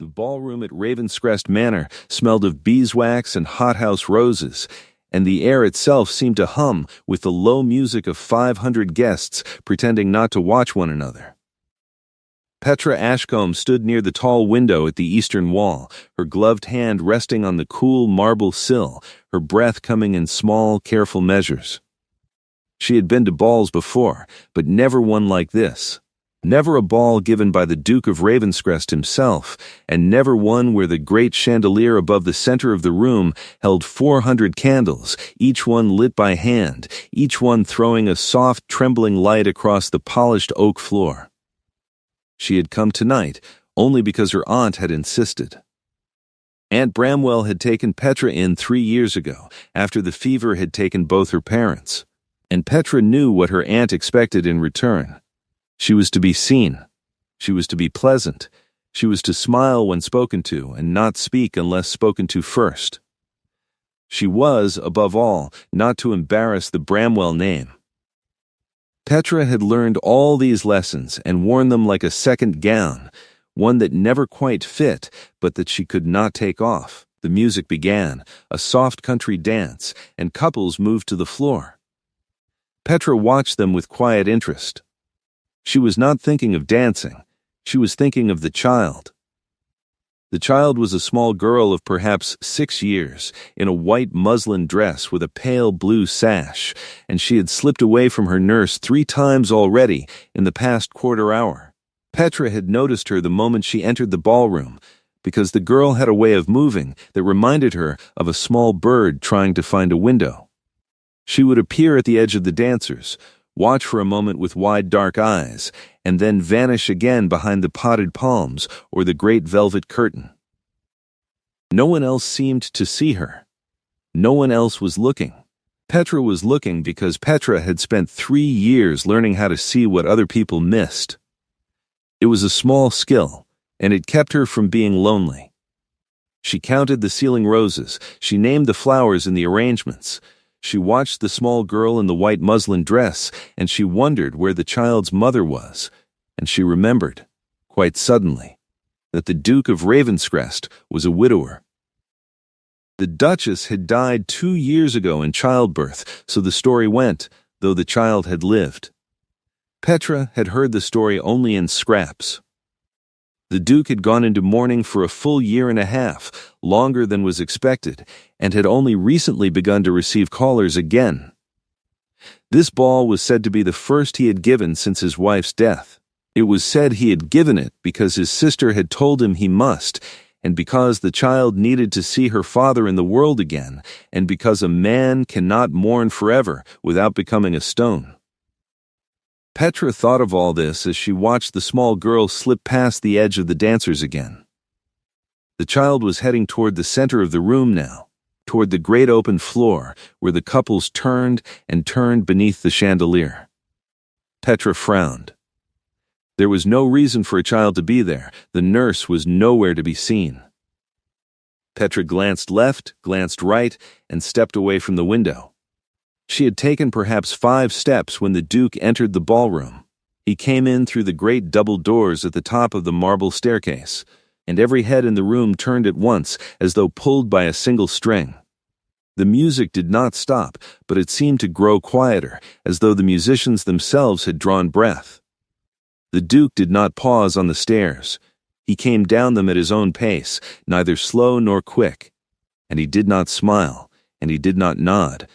The ballroom at Ravenscrest Manor smelled of beeswax and hothouse roses, and the air itself seemed to hum with the low music of 500 guests pretending not to watch one another. Petra Ashcombe stood near the tall window at the eastern wall, her gloved hand resting on the cool marble sill, her breath coming in small, careful measures. She had been to balls before, but never one like this. Never a ball given by the Duke of Ravenscrest himself, and never one where the great chandelier above the center of the room held 400 candles, each one lit by hand, each one throwing a soft, trembling light across the polished oak floor. She had come tonight only because her aunt had insisted. Aunt Bramwell had taken Petra in 3 years ago, after the fever had taken both her parents, and Petra knew what her aunt expected in return. She was to be seen. She was to be pleasant. She was to smile when spoken to and not speak unless spoken to first. She was, above all, not to embarrass the Bramwell name. Petra had learned all these lessons and worn them like a second gown, one that never quite fit, but that she could not take off. The music began, a soft country dance, and couples moved to the floor. Petra watched them with quiet interest. She was not thinking of dancing. She was thinking of the child. The child was a small girl of perhaps 6 years, in a white muslin dress with a pale blue sash, and she had slipped away from her nurse 3 times already in the past quarter hour. Petra had noticed her the moment she entered the ballroom, because the girl had a way of moving that reminded her of a small bird trying to find a window. She would appear at the edge of the dancers, watch for a moment with wide dark eyes, and then vanish again behind the potted palms or the great velvet curtain. No one else seemed to see her. No one else was looking. Petra was looking because Petra had spent 3 years learning how to see what other people missed. It was a small skill, and it kept her from being lonely. She counted the ceiling roses. She named the flowers in the arrangements. She watched the small girl in the white muslin dress, and she wondered where the child's mother was, and she remembered, quite suddenly, that the Duke of Ravenscrest was a widower. The Duchess had died 2 years ago in childbirth, so the story went, though the child had lived. Petra had heard the story only in scraps. The Duke had gone into mourning for a full 1.5 years, longer than was expected, and had only recently begun to receive callers again. This ball was said to be the first he had given since his wife's death. It was said he had given it because his sister had told him he must, and because the child needed to see her father in the world again, and because a man cannot mourn forever without becoming a stone. Petra thought of all this as she watched the small girl slip past the edge of the dancers again. The child was heading toward the center of the room now, toward the great open floor where the couples turned and turned beneath the chandelier. Petra frowned. There was no reason for a child to be there. The nurse was nowhere to be seen. Petra glanced left, glanced right, and stepped away from the window. She had taken perhaps 5 steps when the Duke entered the ballroom. He came in through the great double doors at the top of the marble staircase, and every head in the room turned at once, as though pulled by a single string. The music did not stop, but it seemed to grow quieter, as though the musicians themselves had drawn breath. The Duke did not pause on the stairs. He came down them at his own pace, neither slow nor quick. And he did not smile, and he did not nod,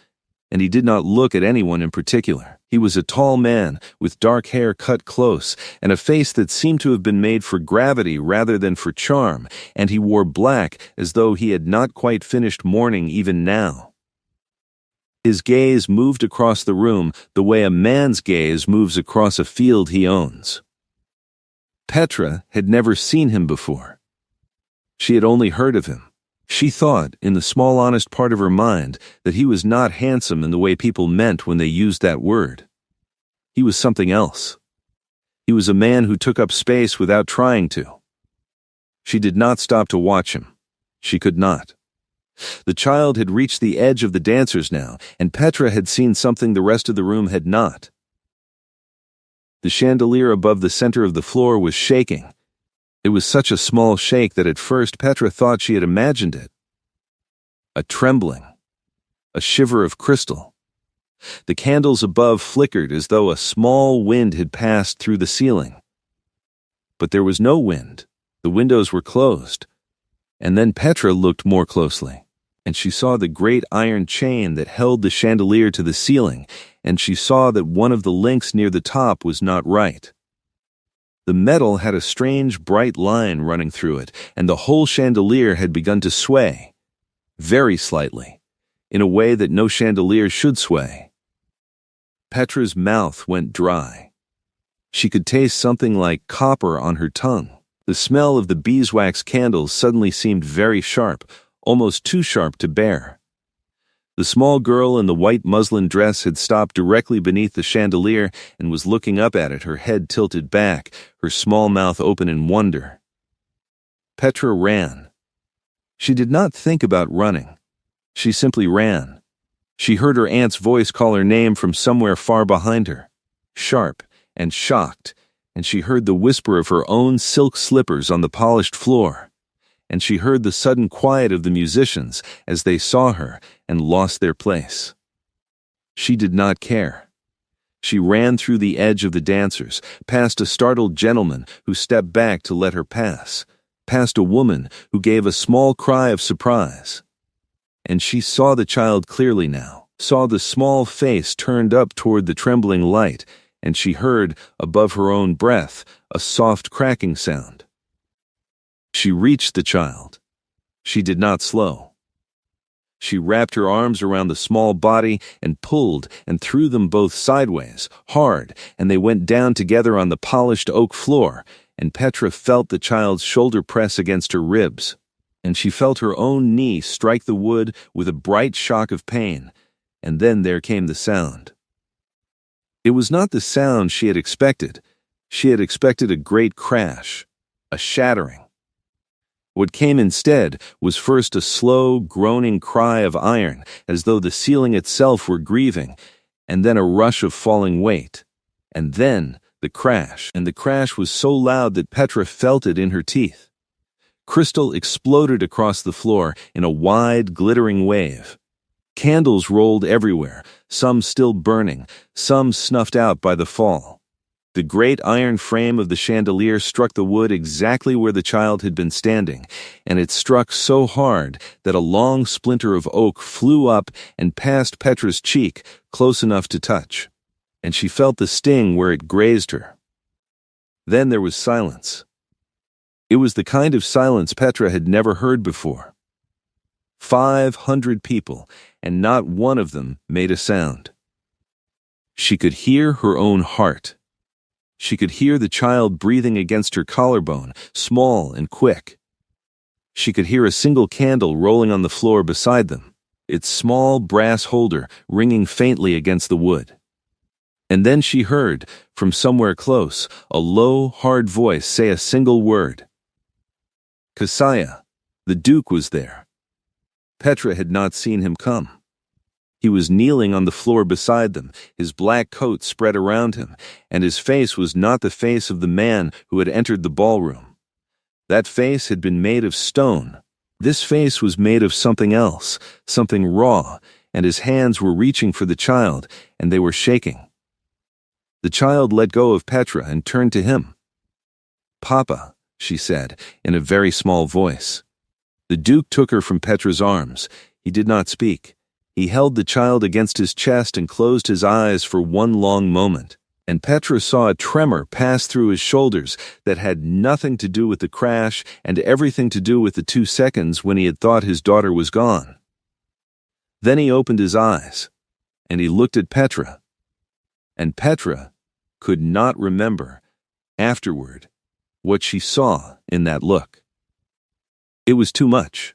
and he did not look at anyone in particular. He was a tall man, with dark hair cut close, and a face that seemed to have been made for gravity rather than for charm, and he wore black as though he had not quite finished mourning even now. His gaze moved across the room the way a man's gaze moves across a field he owns. Petra had never seen him before. She had only heard of him. She thought, in the small honest part of her mind, that he was not handsome in the way people meant when they used that word. He was something else. He was a man who took up space without trying to. She did not stop to watch him. She could not. The child had reached the edge of the dancers now, and Petra had seen something the rest of the room had not. The chandelier above the center of the floor was shaking. It was such a small shake that at first Petra thought she had imagined it. A trembling, a shiver of crystal. The candles above flickered as though a small wind had passed through the ceiling. But there was no wind. The windows were closed. And then Petra looked more closely, and she saw the great iron chain that held the chandelier to the ceiling, and she saw that one of the links near the top was not right. The metal had a strange bright line running through it, and the whole chandelier had begun to sway, very slightly, in a way that no chandelier should sway. Petra's mouth went dry. She could taste something like copper on her tongue. The smell of the beeswax candles suddenly seemed very sharp, almost too sharp to bear. The small girl in the white muslin dress had stopped directly beneath the chandelier and was looking up at it, her head tilted back, her small mouth open in wonder. Petra ran. She did not think about running. She simply ran. She heard her aunt's voice call her name from somewhere far behind her, sharp and shocked, and she heard the whisper of her own silk slippers on the polished floor, and she heard the sudden quiet of the musicians as they saw her and lost their place. She did not care. She ran through the edge of the dancers, past a startled gentleman who stepped back to let her pass, past a woman who gave a small cry of surprise. And she saw the child clearly now, saw the small face turned up toward the trembling light, and she heard, above her own breath, a soft cracking sound. She reached the child. She did not slow. She wrapped her arms around the small body and pulled and threw them both sideways, hard, and they went down together on the polished oak floor, and Petra felt the child's shoulder press against her ribs, and she felt her own knee strike the wood with a bright shock of pain, and then there came the sound. It was not the sound she had expected. She had expected a great crash, a shattering. What came instead was first a slow, groaning cry of iron, as though the ceiling itself were grieving, and then a rush of falling weight, and then the crash, and the crash was so loud that Petra felt it in her teeth. Crystal exploded across the floor in a wide, glittering wave. Candles rolled everywhere, some still burning, some snuffed out by the fall. The great iron frame of the chandelier struck the wood exactly where the child had been standing, and it struck so hard that a long splinter of oak flew up and passed Petra's cheek, close enough to touch, and she felt the sting where it grazed her. Then there was silence. It was the kind of silence Petra had never heard before. 500 people, and not one of them made a sound. She could hear her own heart. She could hear the child breathing against her collarbone, small and quick. She could hear a single candle rolling on the floor beside them, its small brass holder ringing faintly against the wood. And then she heard, from somewhere close, a low, hard voice say a single word. Kasaya, the Duke, was there. Petra had not seen him come. He was kneeling on the floor beside them, his black coat spread around him, and his face was not the face of the man who had entered the ballroom. That face had been made of stone. This face was made of something else, something raw, and his hands were reaching for the child, and they were shaking. The child let go of Petra and turned to him. "Papa," she said, in a very small voice. The Duke took her from Petra's arms. He did not speak. He held the child against his chest and closed his eyes for one long moment, and Petra saw a tremor pass through his shoulders that had nothing to do with the crash and everything to do with the 2 seconds when he had thought his daughter was gone. Then he opened his eyes, and he looked at Petra, and Petra could not remember, afterward, what she saw in that look. It was too much.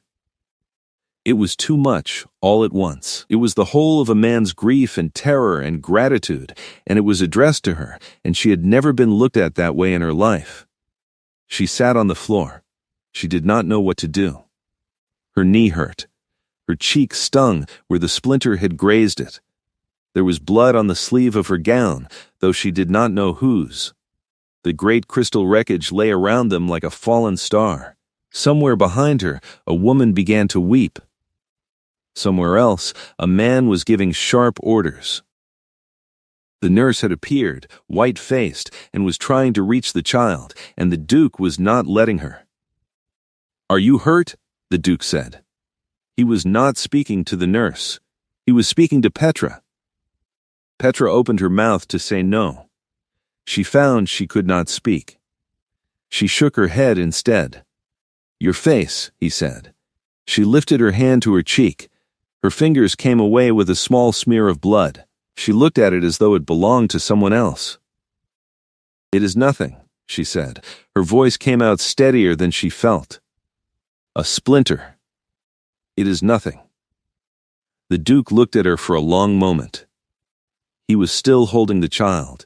It was too much, all at once. It was the whole of a man's grief and terror and gratitude, and it was addressed to her, and she had never been looked at that way in her life. She sat on the floor. She did not know what to do. Her knee hurt. Her cheek stung where the splinter had grazed it. There was blood on the sleeve of her gown, though she did not know whose. The great crystal wreckage lay around them like a fallen star. Somewhere behind her, a woman began to weep. Somewhere else, a man was giving sharp orders. The nurse had appeared, white-faced, and was trying to reach the child, and the Duke was not letting her. "Are you hurt?" the Duke said. He was not speaking to the nurse. He was speaking to Petra. Petra opened her mouth to say no. She found she could not speak. She shook her head instead. "Your face," he said. She lifted her hand to her cheek. Her fingers came away with a small smear of blood. She looked at it as though it belonged to someone else. "It is nothing," she said. Her voice came out steadier than she felt. "A splinter. It is nothing." The Duke looked at her for a long moment. He was still holding the child.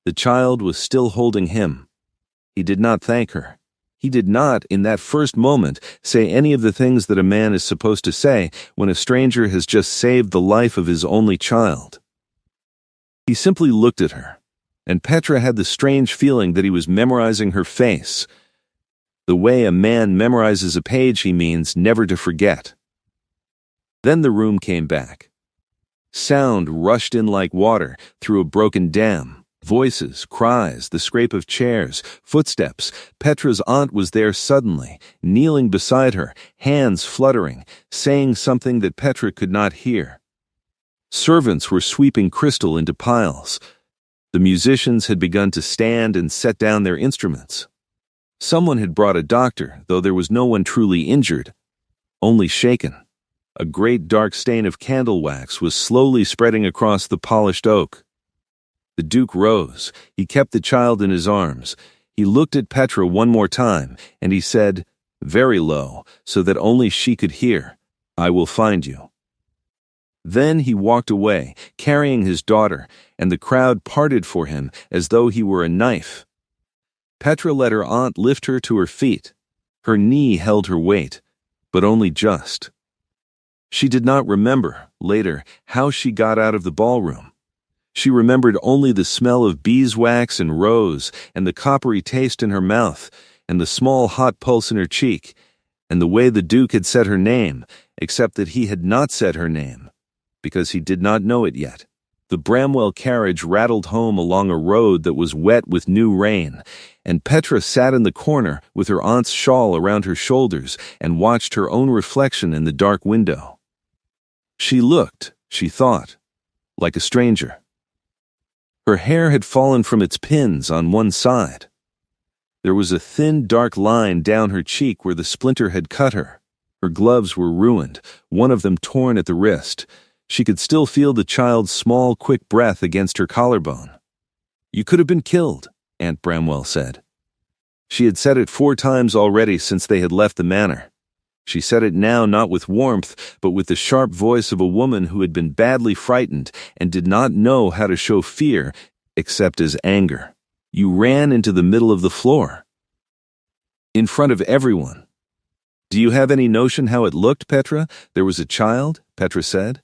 The child was still holding him. He did not thank her. He did not, in that first moment, say any of the things that a man is supposed to say when a stranger has just saved the life of his only child. He simply looked at her, and Petra had the strange feeling that he was memorizing her face. The way a man memorizes a page he means never to forget. Then the room came back. Sound rushed in like water through a broken dam. Voices, cries, the scrape of chairs, footsteps. Petra's aunt was there suddenly, kneeling beside her, hands fluttering, saying something that Petra could not hear. Servants were sweeping crystal into piles. The musicians had begun to stand and set down their instruments. Someone had brought a doctor, though there was no one truly injured, only shaken. A great dark stain of candle wax was slowly spreading across the polished oak. The Duke rose. He kept the child in his arms. He looked at Petra one more time, and he said, very low, so that only she could hear, "I will find you." Then he walked away, carrying his daughter, and the crowd parted for him as though he were a knife. Petra let her aunt lift her to her feet. Her knee held her weight, but only just. She did not remember, later, how she got out of the ballroom. She remembered only the smell of beeswax and rose, and the coppery taste in her mouth, and the small hot pulse in her cheek, and the way the Duke had said her name, except that he had not said her name, because he did not know it yet. The Bramwell carriage rattled home along a road that was wet with new rain, and Petra sat in the corner with her aunt's shawl around her shoulders and watched her own reflection in the dark window. She looked, she thought, like a stranger. Her hair had fallen from its pins on one side. There was a thin, dark line down her cheek where the splinter had cut her. Her gloves were ruined, one of them torn at the wrist. She could still feel the child's small, quick breath against her collarbone. "You could have been killed," Aunt Bramwell said. She had said it 4 times already since they had left the manor. She said it now not with warmth, but with the sharp voice of a woman who had been badly frightened and did not know how to show fear except as anger. "You ran into the middle of the floor. In front of everyone." "Do you have any notion how it looked, Petra? There was a child," Petra said.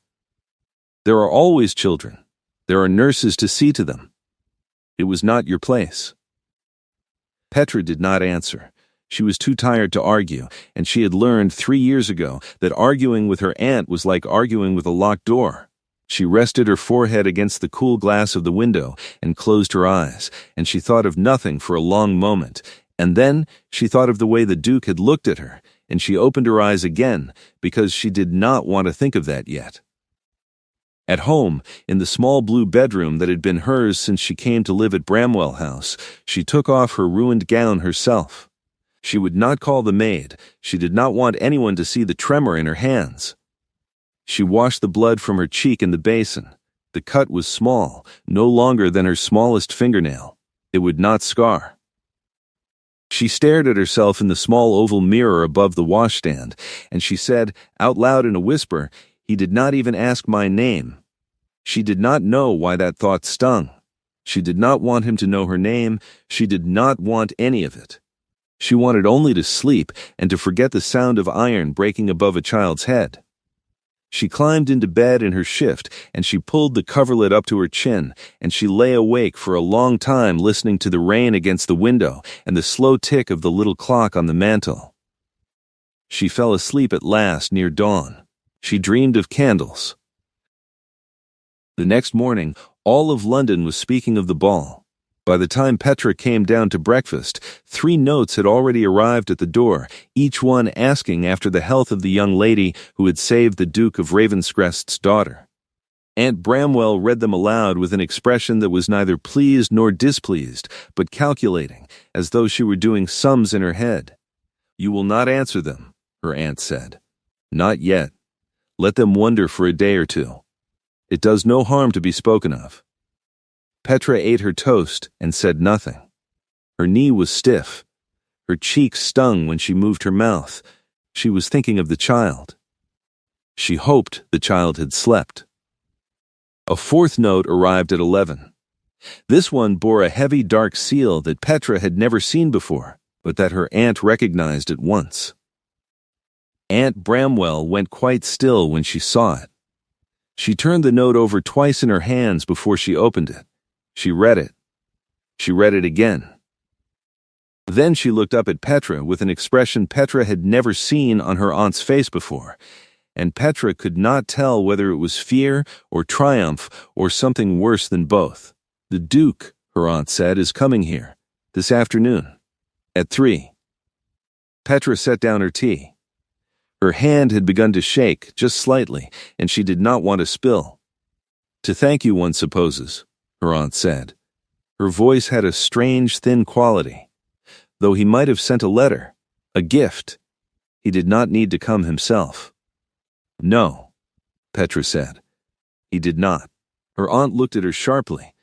"There are always children. There are nurses to see to them. It was not your place." Petra did not answer. She was too tired to argue, and she had learned 3 years ago that arguing with her aunt was like arguing with a locked door. She rested her forehead against the cool glass of the window and closed her eyes, and she thought of nothing for a long moment, and then she thought of the way the Duke had looked at her, and she opened her eyes again because she did not want to think of that yet. At home, in the small blue bedroom that had been hers since she came to live at Bramwell House, she took off her ruined gown herself. She would not call the maid. She did not want anyone to see the tremor in her hands. She washed the blood from her cheek in the basin. The cut was small, no longer than her smallest fingernail. It would not scar. She stared at herself in the small oval mirror above the washstand, and she said, out loud in a whisper, "He did not even ask my name." She did not know why that thought stung. She did not want him to know her name. She did not want any of it. She wanted only to sleep and to forget the sound of iron breaking above a child's head. She climbed into bed in her shift, and she pulled the coverlet up to her chin, and she lay awake for a long time listening to the rain against the window and the slow tick of the little clock on the mantel. She fell asleep at last near dawn. She dreamed of candles. The next morning, all of London was speaking of the ball. By the time Petra came down to breakfast, 3 notes had already arrived at the door, each one asking after the health of the young lady who had saved the Duke of Ravenscrest's daughter. Aunt Bramwell read them aloud with an expression that was neither pleased nor displeased, but calculating, as though she were doing sums in her head. "You will not answer them," her aunt said. "Not yet. Let them wonder for a day or 2. It does no harm to be spoken of." Petra ate her toast and said nothing. Her knee was stiff. Her cheek stung when she moved her mouth. She was thinking of the child. She hoped the child had slept. A 4th note arrived at 11. This one bore a heavy dark seal that Petra had never seen before, but that her aunt recognized at once. Aunt Bramwell went quite still when she saw it. She turned the note over twice in her hands before she opened it. She read it. She read it again. Then she looked up at Petra with an expression Petra had never seen on her aunt's face before, and Petra could not tell whether it was fear or triumph or something worse than both. "The Duke," her aunt said, "is coming here this afternoon at 3. Petra set down her tea. Her hand had begun to shake, just slightly, and she did not want to spill. "To thank you, one supposes," her aunt said. Her voice had a strange, thin quality. Though he might have sent a letter, a gift, he did not need to come himself. "No," Petra said. He did not. Her aunt looked at her sharply,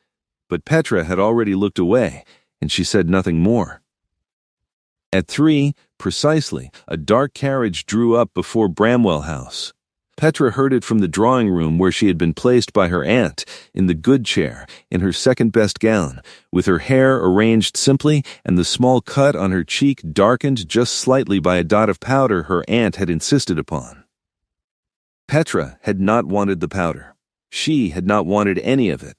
but Petra had already looked away, and she said nothing more. At 3, precisely, a dark carriage drew up before Bramwell House. Petra heard it from the drawing room where she had been placed by her aunt, in the good chair, in her second-best gown, with her hair arranged simply and the small cut on her cheek darkened just slightly by a dot of powder her aunt had insisted upon. Petra had not wanted the powder. She had not wanted any of it.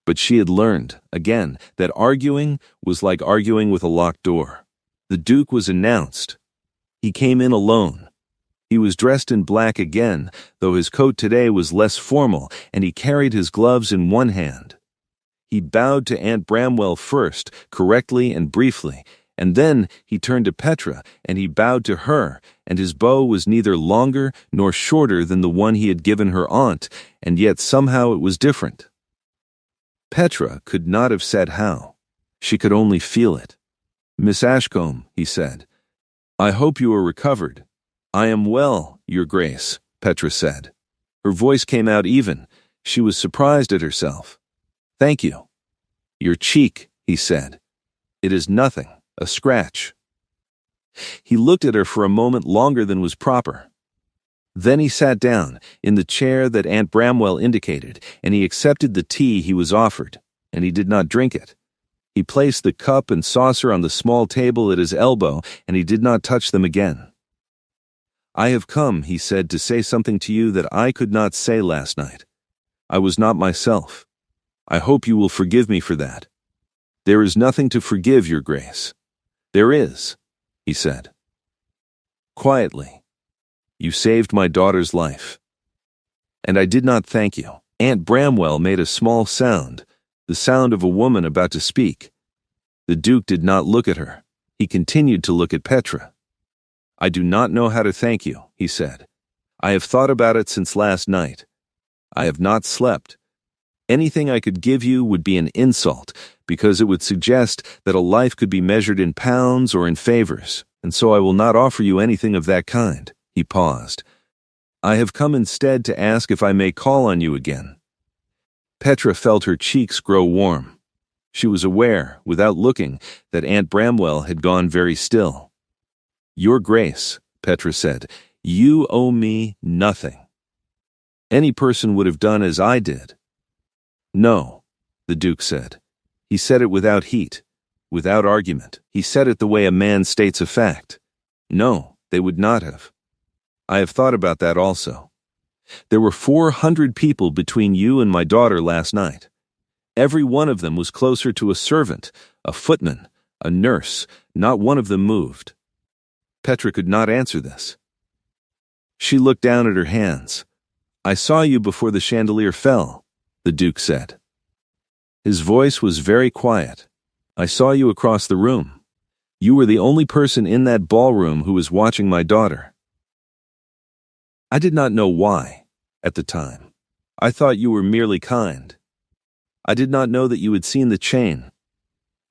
But she had learned, again, that arguing was like arguing with a locked door. The Duke was announced. He came in alone. He was dressed in black again, though his coat today was less formal, and he carried his gloves in one hand. He bowed to Aunt Bramwell first, correctly and briefly, and then he turned to Petra, and he bowed to her, and his bow was neither longer nor shorter than the one he had given her aunt, and yet somehow it was different. Petra could not have said how. She could only feel it. "Miss Ashcombe," he said, "I hope you are recovered." "I am well, Your Grace," Petra said. Her voice came out even. She was surprised at herself. "Thank you." "Your cheek," he said. "It is nothing, a scratch." He looked at her for a moment longer than was proper. Then he sat down, in the chair that Aunt Bramwell indicated, and he accepted the tea he was offered, and he did not drink it. He placed the cup and saucer on the small table at his elbow, and he did not touch them again. "I have come," he said, "to say something to you that I could not say last night. I was not myself. I hope you will forgive me for that." "There is nothing to forgive, Your Grace." "There is," he said. Quietly. "You saved my daughter's life. And I did not thank you." Aunt Bramwell made a small sound, the sound of a woman about to speak. The Duke did not look at her. He continued to look at Petra. "I do not know how to thank you," he said. "I have thought about it since last night. I have not slept. Anything I could give you would be an insult, because it would suggest that a life could be measured in pounds or in favors, and so I will not offer you anything of that kind." He paused. "I have come instead to ask if I may call on you again." Petra felt her cheeks grow warm. She was aware, without looking, that Aunt Bramwell had gone very still. "Your Grace," Petra said, "you owe me nothing. Any person would have done as I did." "No," the Duke said. He said it without heat, without argument. He said it the way a man states a fact. "No, they would not have. I have thought about that also. There were 400 people between you and my daughter last night. Every one of them was closer to a servant, a footman, a nurse. Not one of them moved. Petra could not answer this. She looked down at her hands. I saw you before the chandelier fell, the Duke said. His voice was very quiet. I saw you across the room. You were the only person in that ballroom who was watching my daughter. I did not know why, at the time. I thought you were merely kind. I did not know that you had seen the chain.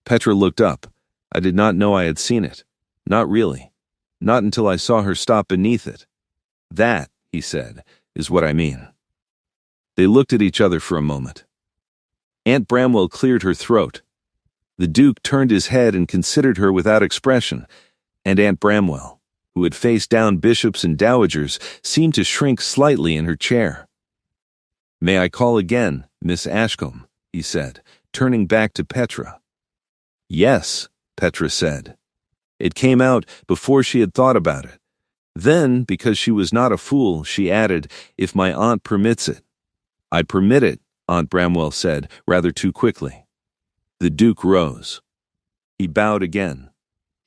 Petra looked up. I did not know I had seen it. Not really. Not until I saw her stop beneath it. That, he said, is what I mean. They looked at each other for a moment. Aunt Bramwell cleared her throat. The Duke turned his head and considered her without expression, and Aunt Bramwell, who had faced down bishops and dowagers, seemed to shrink slightly in her chair. May I call again, Miss Ashcombe? He said, turning back to Petra. Yes, Petra said. It came out before she had thought about it. Then, because she was not a fool, she added, if my aunt permits it. I permit it, Aunt Bramwell said, rather too quickly. The Duke rose. He bowed again.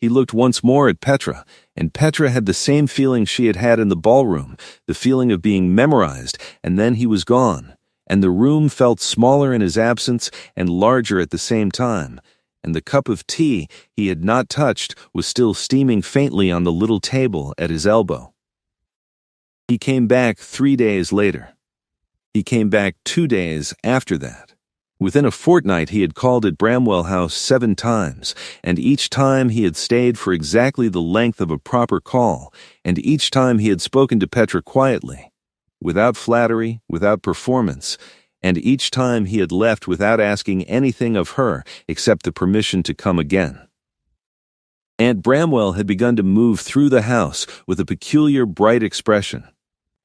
He looked once more at Petra, and Petra had the same feeling she had had in the ballroom, the feeling of being memorized, and then he was gone, and the room felt smaller in his absence and larger at the same time, and the cup of tea he had not touched was still steaming faintly on the little table at his elbow. He came back 3 days later. He came back 2 days after that. Within a fortnight he had called at Bramwell House 7 times, and each time he had stayed for exactly the length of a proper call, and each time he had spoken to Petra quietly, without flattery, without performance, and each time he had left without asking anything of her except the permission to come again. Aunt Bramwell had begun to move through the house with a peculiar bright expression,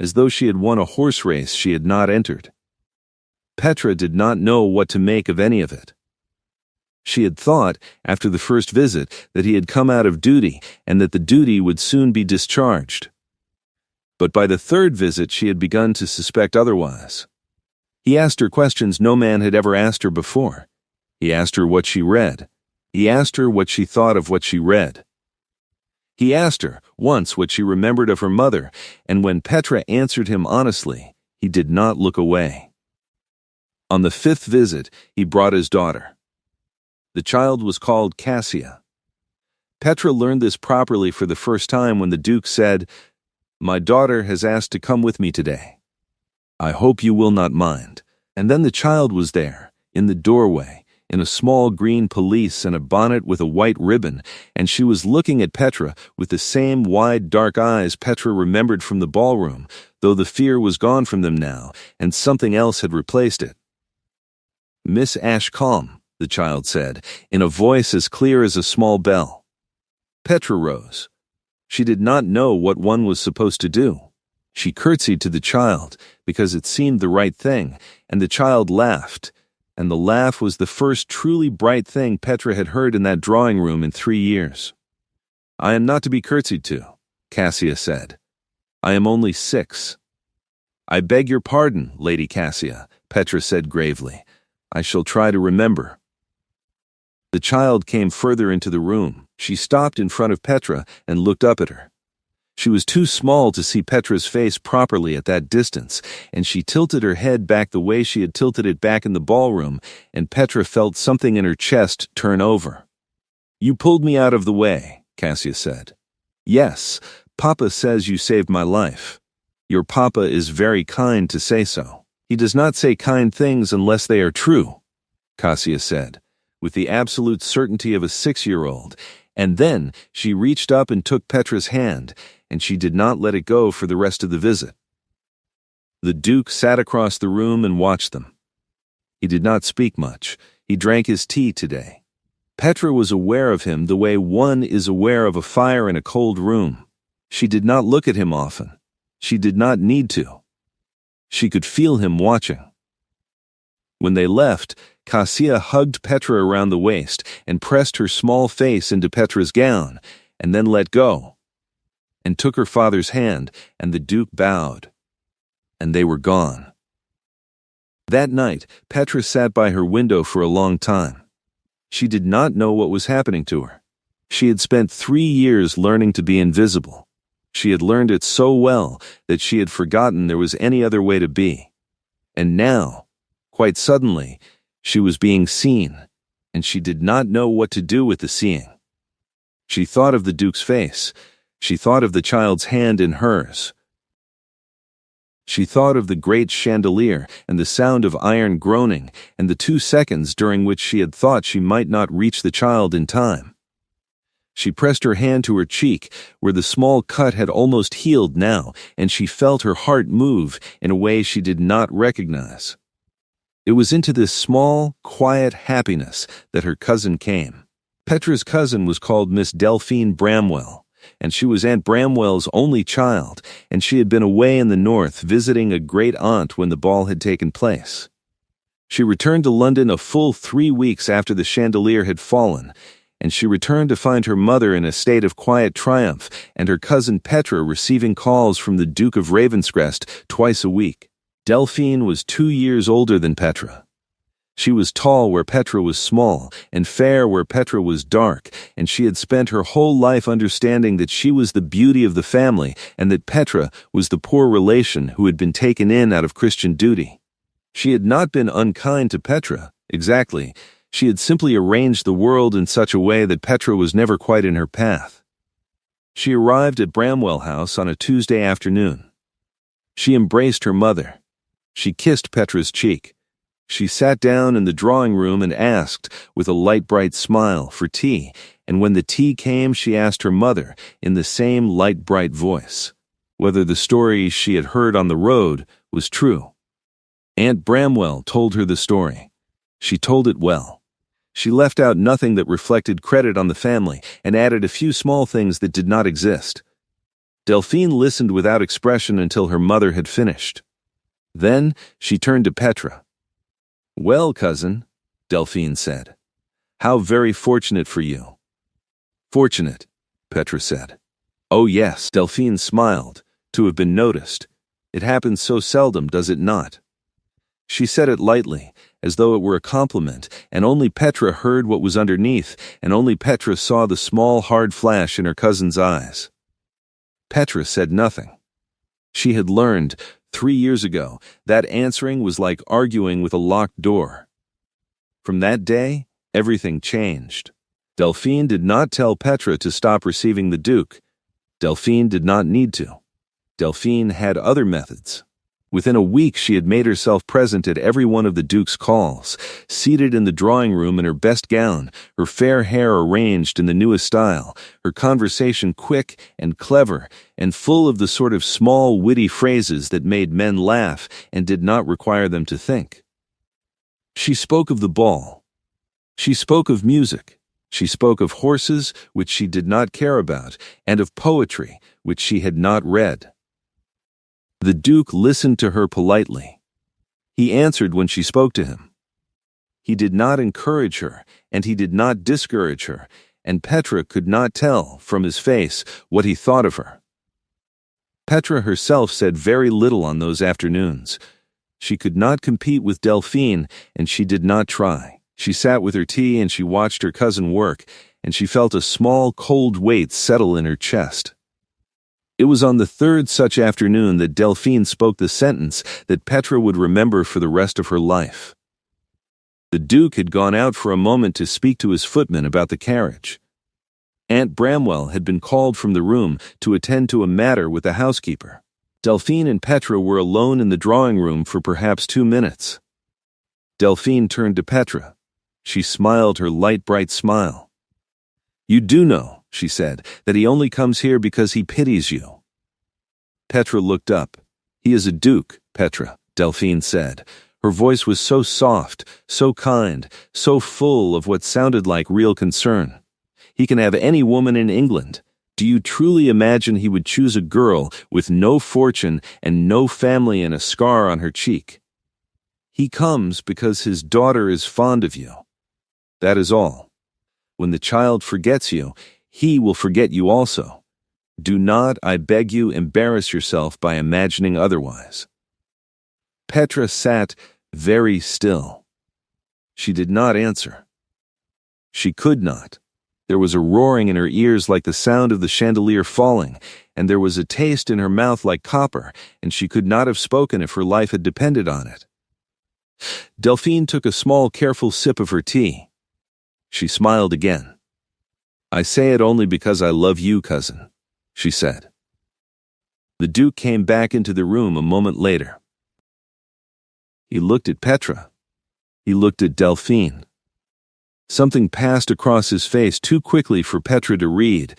as though she had won a horse race she had not entered. Petra did not know what to make of any of it. She had thought, after the first visit, that he had come out of duty and that the duty would soon be discharged. But by the 3rd visit she had begun to suspect otherwise. He asked her questions no man had ever asked her before. He asked her what she read. He asked her what she thought of what she read. He asked her once what she remembered of her mother, and when Petra answered him honestly, he did not look away. On the 5th visit, he brought his daughter. The child was called Cassia. Petra learned this properly for the first time when the Duke said, "My daughter has asked to come with me today. I hope you will not mind." And then the child was there, in the doorway, in a small green pelisse and a bonnet with a white ribbon, and she was looking at Petra with the same wide dark eyes Petra remembered from the ballroom, though the fear was gone from them now, and something else had replaced it. "Miss Ashcombe," the child said, in a voice as clear as a small bell. Petra rose. She did not know what one was supposed to do. She curtsied to the child, because it seemed the right thing, and the child laughed, and the laugh was the first truly bright thing Petra had heard in that drawing room in 3 years. "I am not to be curtsied to," Cassia said. "I am only 6. "I beg your pardon, Lady Cassia," Petra said gravely. "I shall try to remember." The child came further into the room. She stopped in front of Petra and looked up at her. She was too small to see Petra's face properly at that distance, and she tilted her head back the way she had tilted it back in the ballroom, and Petra felt something in her chest turn over. "You pulled me out of the way," Cassia said. "Yes, Papa says you saved my life. Your papa is very kind to say so. He does not say kind things unless they are true," Cassia said, with the absolute certainty of a 6-year-old, and then she reached up and took Petra's hand, and she did not let it go for the rest of the visit. The Duke sat across the room and watched them. He did not speak much. He drank his tea today. Petra was aware of him the way one is aware of a fire in a cold room. She did not look at him often. She did not need to. She could feel him watching. When they left, Cassia hugged Petra around the waist and pressed her small face into Petra's gown, and then let go, and took her father's hand, and the Duke bowed. and they were gone. That night, Petra sat by her window for a long time. She did not know what was happening to her. She had spent 3 years learning to be invisible. She had learned it so well that she had forgotten there was any other way to be. And now, quite suddenly, she was being seen, and she did not know what to do with the seeing. She thought of the Duke's face. She thought of the child's hand in hers. She thought of the great chandelier and the sound of iron groaning and the 2 seconds during which she had thought she might not reach the child in time. She pressed her hand to her cheek, where the small cut had almost healed now, and she felt her heart move in a way she did not recognize. It was into this small, quiet happiness that her cousin came. Petra's cousin was called Miss Delphine Bramwell, and she was Aunt Bramwell's only child, and she had been away in the north visiting a great-aunt when the ball had taken place. She returned to London a full 3 weeks after the chandelier had fallen, and she returned to find her mother in a state of quiet triumph and her cousin Petra receiving calls from the Duke of Ravenscrest twice a week. Delphine was 2 years older than Petra. She was tall where Petra was small, and fair where Petra was dark, and she had spent her whole life understanding that she was the beauty of the family and that Petra was the poor relation who had been taken in out of Christian duty. She had not been unkind to Petra, exactly. She had simply arranged the world in such a way that Petra was never quite in her path. She arrived at Bramwell House on a Tuesday afternoon. She embraced her mother. She kissed Petra's cheek. She sat down in the drawing room and asked, with a light bright smile, for tea, and when the tea came she asked her mother, in the same light bright voice, whether the story she had heard on the road was true. Aunt Bramwell told her the story. She told it well. She left out nothing that reflected credit on the family and added a few small things that did not exist. Delphine listened without expression until her mother had finished. Then she turned to Petra. "Well, cousin," Delphine said, "how very fortunate for you." "Fortunate," Petra said. "Oh yes," Delphine smiled, "to have been noticed. It happens so seldom, does it not?" She said it lightly, as though it were a compliment, and only Petra heard what was underneath, and only Petra saw the small hard flash in her cousin's eyes. Petra said nothing. She had learned, 3 years ago, that answering was like arguing with a locked door. From that day, everything changed. Delphine did not tell Petra to stop receiving the Duke. Delphine did not need to. Delphine had other methods. Within a week she had made herself present at every one of the Duke's calls, seated in the drawing room in her best gown, her fair hair arranged in the newest style, her conversation quick and clever, and full of the sort of small witty phrases that made men laugh and did not require them to think. She spoke of the ball. She spoke of music. She spoke of horses, which she did not care about, and of poetry, which she had not read. The Duke listened to her politely. He answered when she spoke to him. He did not encourage her, and he did not discourage her, and Petra could not tell, from his face, what he thought of her. Petra herself said very little on those afternoons. She could not compete with Delphine, and she did not try. She sat with her tea and she watched her cousin work, and she felt a small cold weight settle in her chest. It was on the third such afternoon that Delphine spoke the sentence that Petra would remember for the rest of her life. The Duke had gone out for a moment to speak to his footman about the carriage. Aunt Bramwell had been called from the room to attend to a matter with the housekeeper. Delphine and Petra were alone in the drawing room for perhaps 2 minutes. Delphine turned to Petra. She smiled her light, bright smile. "You do know," she said, "that he only comes here because he pities you." Petra looked up. "He is a duke, Petra," Delphine said. Her voice was so soft, so kind, so full of what sounded like real concern. "He can have any woman in England. Do you truly imagine he would choose a girl with no fortune and no family and a scar on her cheek? He comes because his daughter is fond of you. That is all. When the child forgets you, he will forget you also. Do not, I beg you, embarrass yourself by imagining otherwise." Petra sat very still. She did not answer. She could not. There was a roaring in her ears like the sound of the chandelier falling, and there was a taste in her mouth like copper, and she could not have spoken if her life had depended on it. Delphine took a small, careful sip of her tea. She smiled again. "I say it only because I love you, cousin," she said. The Duke came back into the room a moment later. He looked at Petra. He looked at Delphine. Something passed across his face too quickly for Petra to read,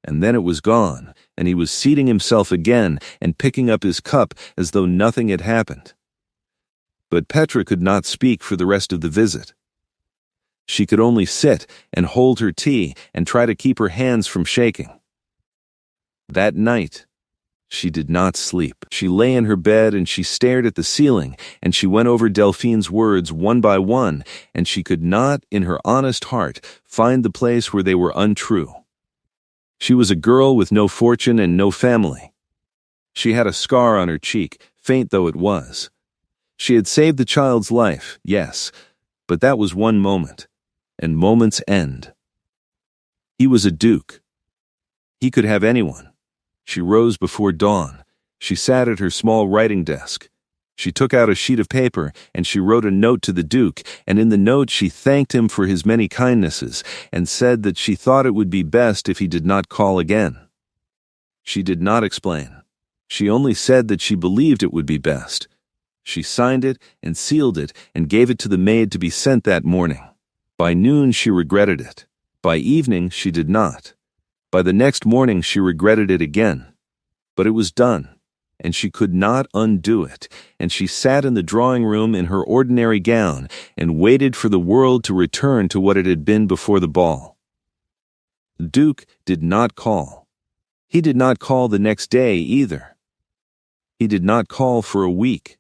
and then it was gone, and he was seating himself again and picking up his cup as though nothing had happened. But Petra could not speak for the rest of the visit. She could only sit and hold her tea and try to keep her hands from shaking. That night, she did not sleep. She lay in her bed and she stared at the ceiling, and she went over Delphine's words one by one, and she could not, in her honest heart, find the place where they were untrue. She was a girl with no fortune and no family. She had a scar on her cheek, faint though it was. She had saved the child's life, yes, but that was one moment, and moments end. He was a duke. He could have anyone. She rose before dawn. She sat at her small writing desk. She took out a sheet of paper, and she wrote a note to the Duke, and in the note she thanked him for his many kindnesses, and said that she thought it would be best if he did not call again. She did not explain. She only said that she believed it would be best. She signed it and sealed it and gave it to the maid to be sent that morning. By noon she regretted it. By evening she did not. By the next morning she regretted it again. But it was done, and she could not undo it, and she sat in the drawing room in her ordinary gown and waited for the world to return to what it had been before the ball. The Duke did not call. He did not call the next day either. He did not call for a week.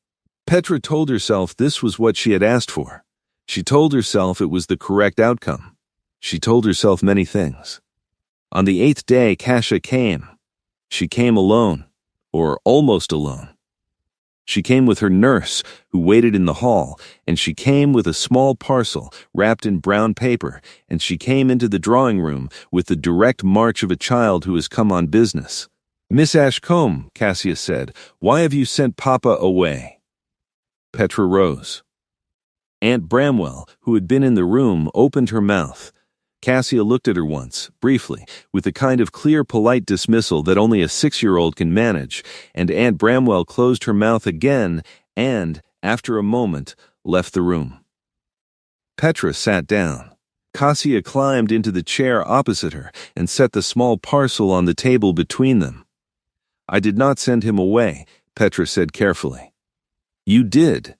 Petra told herself this was what she had asked for. She told herself it was the correct outcome. She told herself many things. On the 8th day, Kasia came. She came alone, or almost alone. She came with her nurse, who waited in the hall, and she came with a small parcel wrapped in brown paper, and she came into the drawing room with the direct march of a child who has come on business. "Miss Ashcombe," Kasia said, "why have you sent Papa away?" Petra rose. Aunt Bramwell, who had been in the room, opened her mouth. Kasia looked at her once, briefly, with the kind of clear, polite dismissal that only a 6-year-old can manage, and Aunt Bramwell closed her mouth again and, after a moment, left the room. Petra sat down. Kasia climbed into the chair opposite her and set the small parcel on the table between them. "I did not send him away," Petra said carefully. "You did,"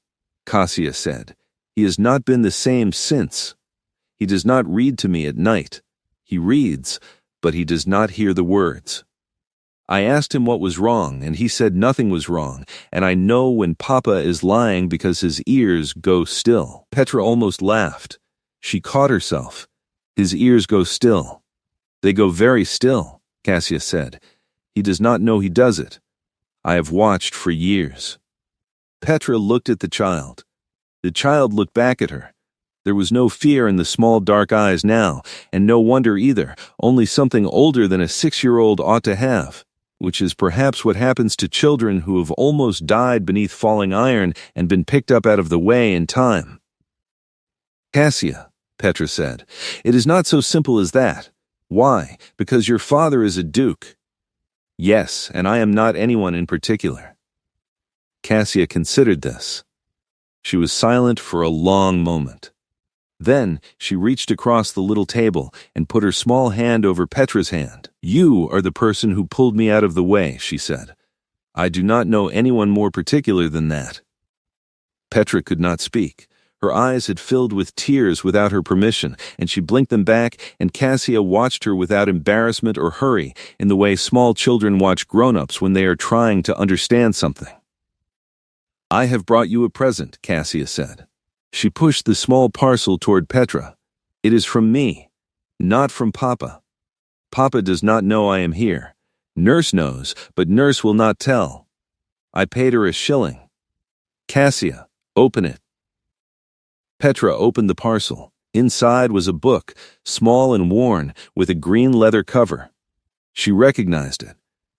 Kasia said. "He has not been the same since. He does not read to me at night. He reads, but he does not hear the words. I asked him what was wrong, and he said nothing was wrong, and I know when Papa is lying because his ears go still." Petra almost laughed. She caught herself. "His ears go still." "They go very still," Kasia said. "He does not know he does it. I have watched for years." Petra looked at the child. The child looked back at her. There was no fear in the small dark eyes now, and no wonder either, only something older than a 6-year-old ought to have, which is perhaps what happens to children who have almost died beneath falling iron and been picked up out of the way in time. "Kasia," Petra said, "it is not so simple as that. Why? Because your father is a duke." "Yes, and I am not anyone in particular." Kasia considered this. She was silent for a long moment. Then she reached across the little table and put her small hand over Petra's hand. "You are the person who pulled me out of the way," she said. "I do not know anyone more particular than that." Petra could not speak. Her eyes had filled with tears without her permission, and she blinked them back, and Kasia watched her without embarrassment or hurry, in the way small children watch grown-ups when they are trying to understand something. "I have brought you a present," Kasia said. She pushed the small parcel toward Petra. "It is from me, not from Papa. Papa does not know I am here. Nurse knows, but Nurse will not tell. I paid her a shilling." Cassia, open it. Petra opened the parcel. Inside was a book, small and worn, with a green leather cover. She recognized it.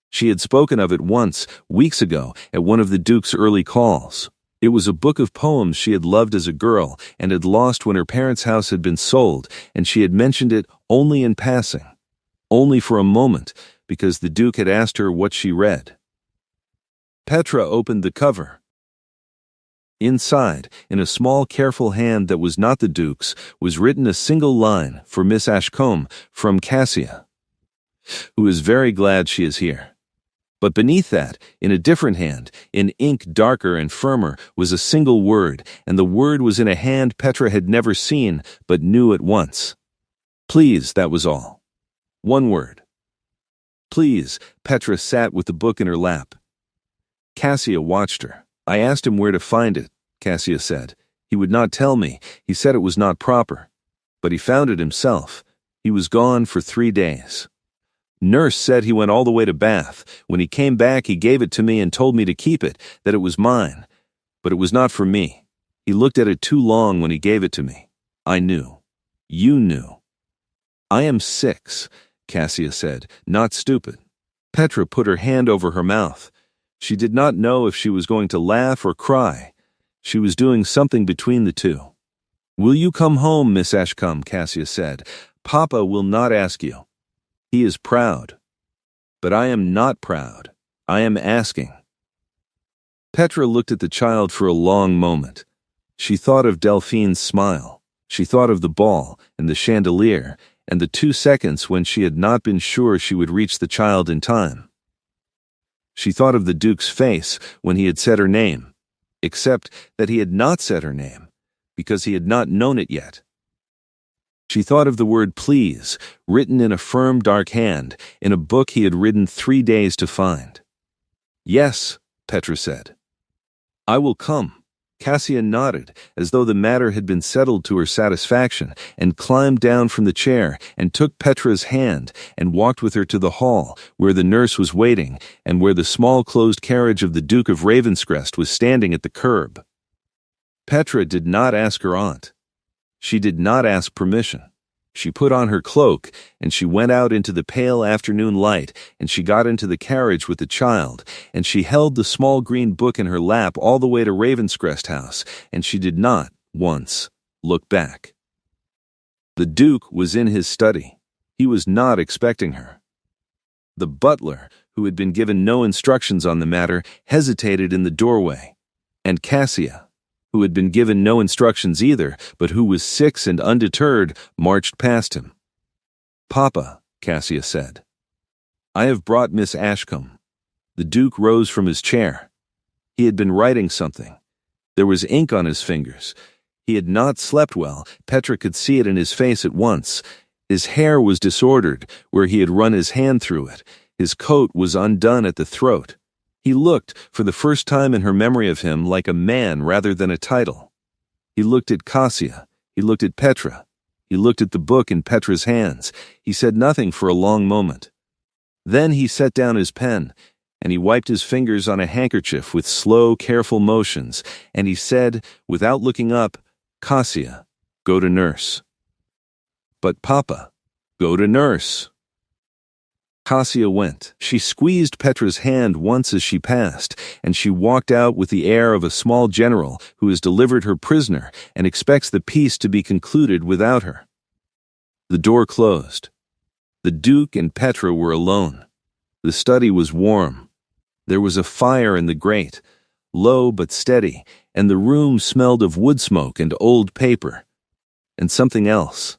She had spoken of it once, weeks ago, at one of the Duke's early calls. It was a book of poems she had loved as a girl and had lost when her parents' house had been sold, and she had mentioned it only in passing, only for a moment, because the Duke had asked her what she read. Petra opened the cover. Inside, in a small, careful hand that was not the Duke's, was written a single line for Miss Ashcombe from Cassia, who is very glad she is here. But beneath that, in a different hand, in ink darker and firmer, was a single word, and the word was in a hand Petra had never seen, but knew at once. Please, that was all. One word. Please. Petra sat with the book in her lap. Cassia watched her. I asked him where to find it, Cassia said. He would not tell me. He said it was not proper. But he found it himself. He was gone for 3 days. Nurse said he went all the way to Bath. When he came back, he gave it to me and told me to keep it, that it was mine. But it was not for me. He looked at it too long when he gave it to me. I knew. You knew. I am 6, Cassia said, not stupid. Petra put her hand over her mouth. She did not know if she was going to laugh or cry. She was doing something between the two. Will you come home, Miss Ashcombe? Cassia said. Papa will not ask you. He is proud. But I am not proud. I am asking. Petra looked at the child for a long moment. She thought of Delphine's smile. She thought of the ball and the chandelier and the 2 seconds when she had not been sure she would reach the child in time. She thought of the Duke's face when he had said her name, except that he had not said her name, because he had not known it yet. She thought of the word please, written in a firm dark hand, in a book he had ridden 3 days to find. Yes, Petra said. I will come. Cassia nodded, as though the matter had been settled to her satisfaction, and climbed down from the chair, and took Petra's hand, and walked with her to the hall, where the nurse was waiting, and where the small closed carriage of the Duke of Ravenscrest was standing at the curb. Petra did not ask her aunt. She did not ask permission. She put on her cloak, and she went out into the pale afternoon light, and she got into the carriage with the child, and she held the small green book in her lap all the way to Ravenscrest House, and she did not, once, look back. The Duke was in his study. He was not expecting her. The butler, who had been given no instructions on the matter, hesitated in the doorway, and Cassia, who had been given no instructions either, but who was 6 and undeterred, marched past him. Papa, Cassia said. I have brought Miss Ashcombe. The Duke rose from his chair. He had been writing something. There was ink on his fingers. He had not slept well. Petra could see it in his face at once. His hair was disordered, where he had run his hand through it. His coat was undone at the throat. He looked, for the first time in her memory of him, like a man rather than a title. He looked at Cassia. He looked at Petra. He looked at the book in Petra's hands. He said nothing for a long moment. Then he set down his pen, and he wiped his fingers on a handkerchief with slow, careful motions, and he said, without looking up, Cassia, go to nurse. But Papa, go to nurse. Cassia went. She squeezed Petra's hand once as she passed, and she walked out with the air of a small general who has delivered her prisoner and expects the peace to be concluded without her. The door closed. The Duke and Petra were alone. The study was warm. There was a fire in the grate, low but steady, and the room smelled of wood smoke and old paper. And something else.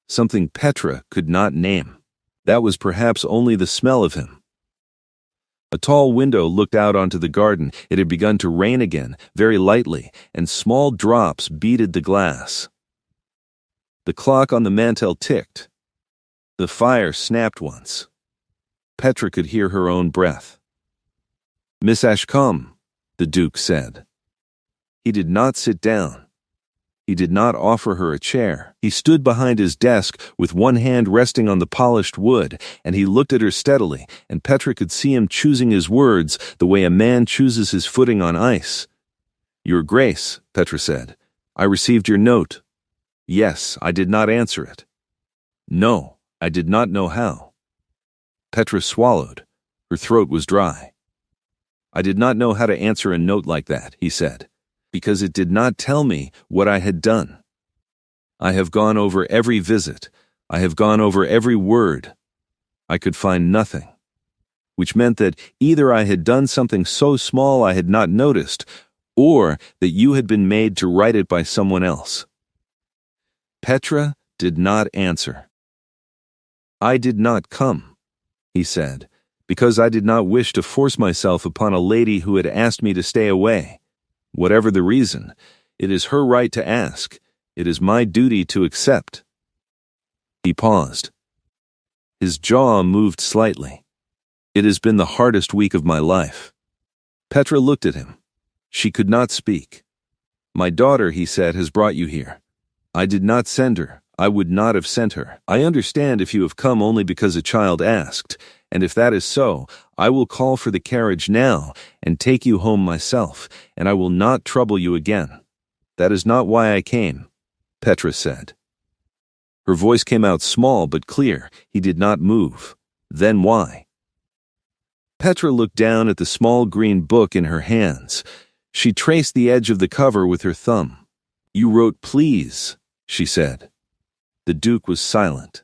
Something Petra could not name. That was perhaps only the smell of him. A tall window looked out onto the garden. It had begun to rain again, very lightly, and small drops beaded the glass. The clock on the mantel ticked. The fire snapped once. Petra could hear her own breath. Miss Ashcombe, the Duke said. He did not sit down. He did not offer her a chair. He stood behind his desk with one hand resting on the polished wood, and he looked at her steadily, and Petra could see him choosing his words the way a man chooses his footing on ice. Your Grace, Petra said, I received your note. Yes, I did not answer it. No, I did not know how. Petra swallowed. Her throat was dry. I did not know how to answer a note like that, he said, because it did not tell me what I had done. I have gone over every visit. I have gone over every word. I could find nothing, which meant that either I had done something so small I had not noticed, or that you had been made to write it by someone else. Petra did not answer. I did not come, he said, because I did not wish to force myself upon a lady who had asked me to stay away. Whatever the reason, it is her right to ask. It is my duty to accept. He paused. His jaw moved slightly. It has been the hardest week of my life. Petra looked at him. She could not speak. My daughter, he said, has brought you here. I did not send her. I would not have sent her. I understand if you have come only because a child asked, and if that is so, I will call for the carriage now and take you home myself, and I will not trouble you again. That is not why I came, Petra said. Her voice came out small but clear. He did not move. Then why? Petra looked down at the small green book in her hands. She traced the edge of the cover with her thumb. You wrote please, she said. The Duke was silent.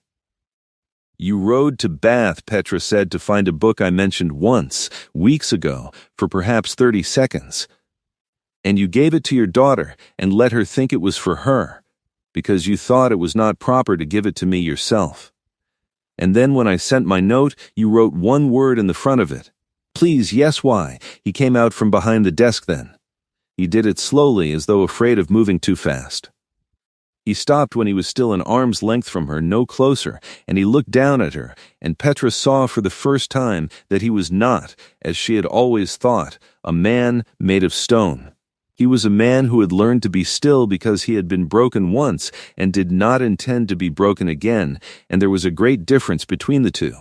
You rode to Bath, Petra said, to find a book I mentioned once, weeks ago, for perhaps 30 seconds. And you gave it to your daughter and let her think it was for her, because you thought it was not proper to give it to me yourself. And then when I sent my note, you wrote one word in the front of it. Please, yes, why? He came out from behind the desk then. He did it slowly, as though afraid of moving too fast. He stopped when he was still an arm's length from her, no closer, and he looked down at her, and Petra saw for the first time that he was not, as she had always thought, a man made of stone. He was a man who had learned to be still because he had been broken once and did not intend to be broken again, and there was a great difference between the two.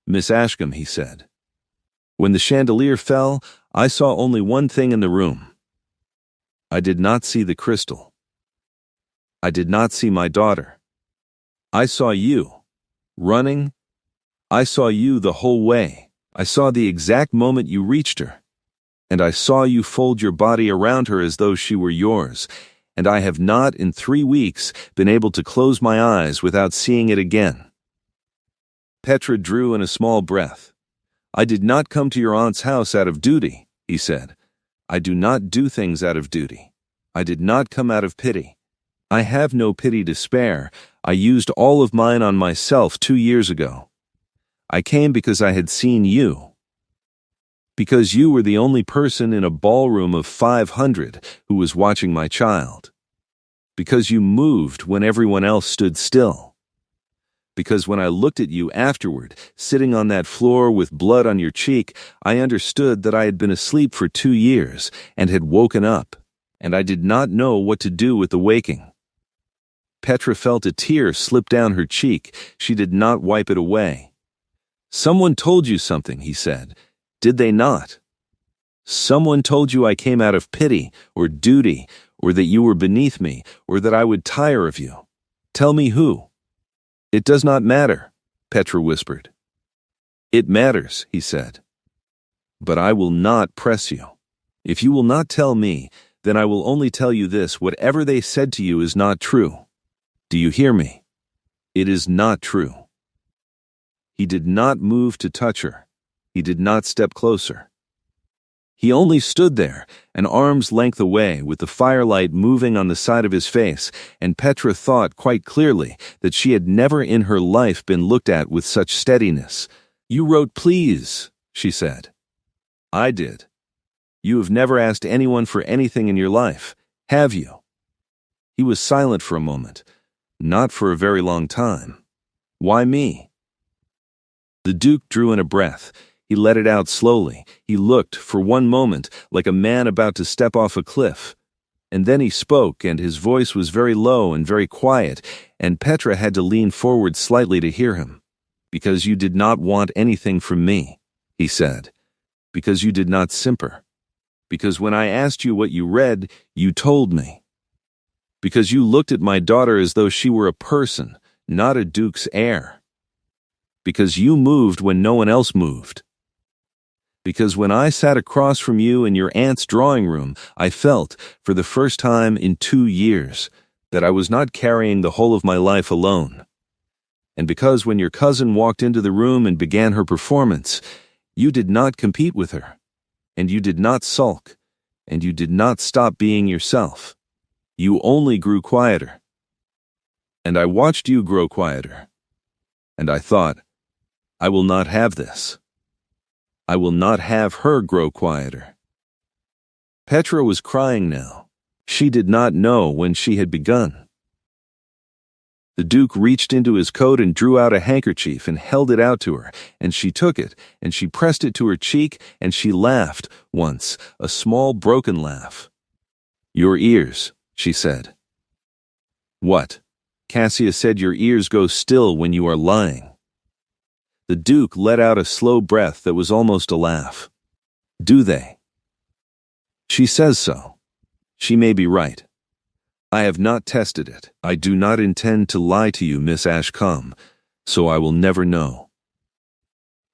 Miss Ashcombe, he said. When the chandelier fell, I saw only one thing in the room. I did not see the crystal. I did not see my daughter. I saw you, running. I saw you the whole way. I saw the exact moment you reached her. And I saw you fold your body around her as though she were yours. And I have not, in 3 weeks, been able to close my eyes without seeing it again. Petra drew in a small breath. I did not come to your aunt's house out of duty, he said. I do not do things out of duty. I did not come out of pity. I have no pity to spare. I used all of mine on myself 2 years ago. I came because I had seen you. Because you were the only person in a ballroom of 500 who was watching my child. Because you moved when everyone else stood still. Because when I looked at you afterward, sitting on that floor with blood on your cheek, I understood that I had been asleep for 2 years and had woken up, and I did not know what to do with the waking. Petra felt a tear slip down her cheek. She did not wipe it away. Someone told you something, he said. Did they not? Someone told you I came out of pity or duty, or that you were beneath me, or that I would tire of you. Tell me who. It does not matter, Petra whispered. It matters, he said. But I will not press you. If you will not tell me, then I will only tell you this: whatever they said to you is not true. Do you hear me? It is not true. He did not move to touch her. He did not step closer. He only stood there, an arm's length away, with the firelight moving on the side of his face, and Petra thought quite clearly that she had never in her life been looked at with such steadiness. You wrote please, she said. I did. You have never asked anyone for anything in your life, have you? He was silent for a moment. Not for a very long time. Why me? The Duke drew in a breath. He let it out slowly. He looked, for one moment, like a man about to step off a cliff. And then he spoke, and his voice was very low and very quiet, and Petra had to lean forward slightly to hear him. Because you did not want anything from me, he said. Because you did not simper. Because when I asked you what you read, you told me. Because you looked at my daughter as though she were a person, not a duke's heir. Because you moved when no one else moved. Because when I sat across from you in your aunt's drawing room, I felt, for the first time in 2 years, that I was not carrying the whole of my life alone. And because when your cousin walked into the room and began her performance, you did not compete with her, and you did not sulk, and you did not stop being yourself. You only grew quieter. And I watched you grow quieter. And I thought, I will not have this. I will not have her grow quieter. Petra was crying now. She did not know when she had begun. The Duke reached into his coat and drew out a handkerchief and held it out to her, and she took it, and she pressed it to her cheek, and she laughed once, a small broken laugh. Your ears, she said. What? Cassia said your ears go still when you are lying. The Duke let out a slow breath that was almost a laugh. Do they? She says so. She may be right. I have not tested it. I do not intend to lie to you, Miss Ashcombe, so I will never know.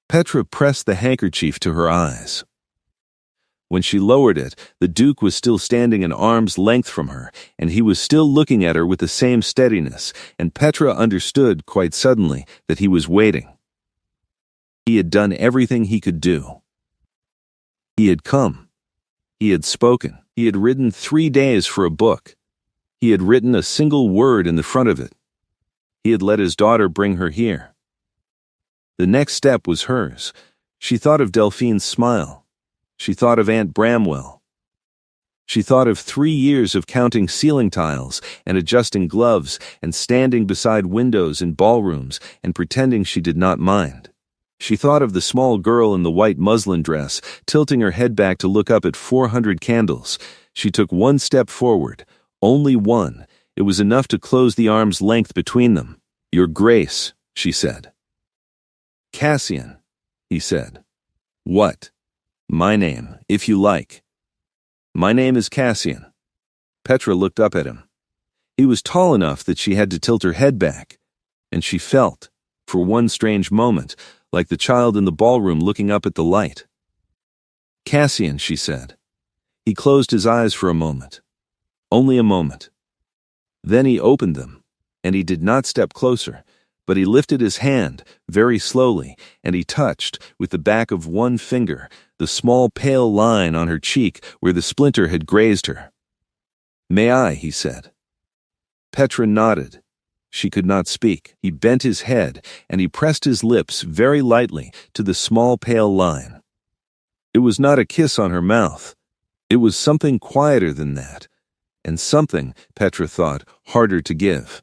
Petra pressed the handkerchief to her eyes. When she lowered it, the Duke was still standing an arm's length from her, and he was still looking at her with the same steadiness, and Petra understood quite suddenly that he was waiting. He had done everything he could do. He had come. He had spoken. He had ridden 3 days for a book. He had written a single word in the front of it. He had let his daughter bring her here. The next step was hers. She thought of Delphine's smile. She thought of Aunt Bramwell. She thought of 3 years of counting ceiling tiles and adjusting gloves and standing beside windows in ballrooms and pretending she did not mind. She thought of the small girl in the white muslin dress, tilting her head back to look up at 400 candles. She took 1 step forward. Only one. It was enough to close the arm's length between them. Your Grace, she said. Cassian, he said. What? My name, if you like. My name is Cassian. Petra looked up at him. He was tall enough that she had to tilt her head back, and she felt, for one strange moment, like the child in the ballroom looking up at the light. Cassian, she said. He closed his eyes for a moment. Only a moment. Then he opened them, and he did not step closer, but he lifted his hand, very slowly, and he touched, with the back of one finger, the small pale line on her cheek where the splinter had grazed her. May I, he said. Petra nodded. She could not speak. He bent his head, and he pressed his lips very lightly to the small pale line. It was not a kiss on her mouth. It was something quieter than that, and something, Petra thought, harder to give.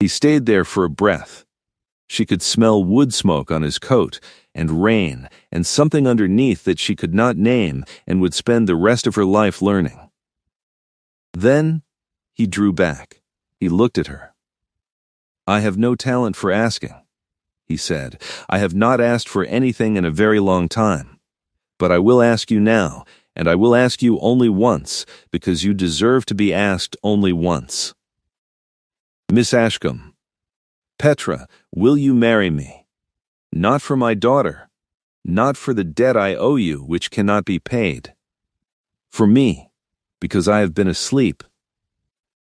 He stayed there for a breath. She could smell wood smoke on his coat, and rain, and something underneath that she could not name and would spend the rest of her life learning. Then he drew back. He looked at her. I have no talent for asking, he said. I have not asked for anything in a very long time. But I will ask you now, and I will ask you only once, because you deserve to be asked only once. Miss Ashcombe, Petra, will you marry me? Not for my daughter, not for the debt I owe you which cannot be paid. For me, because I have been asleep.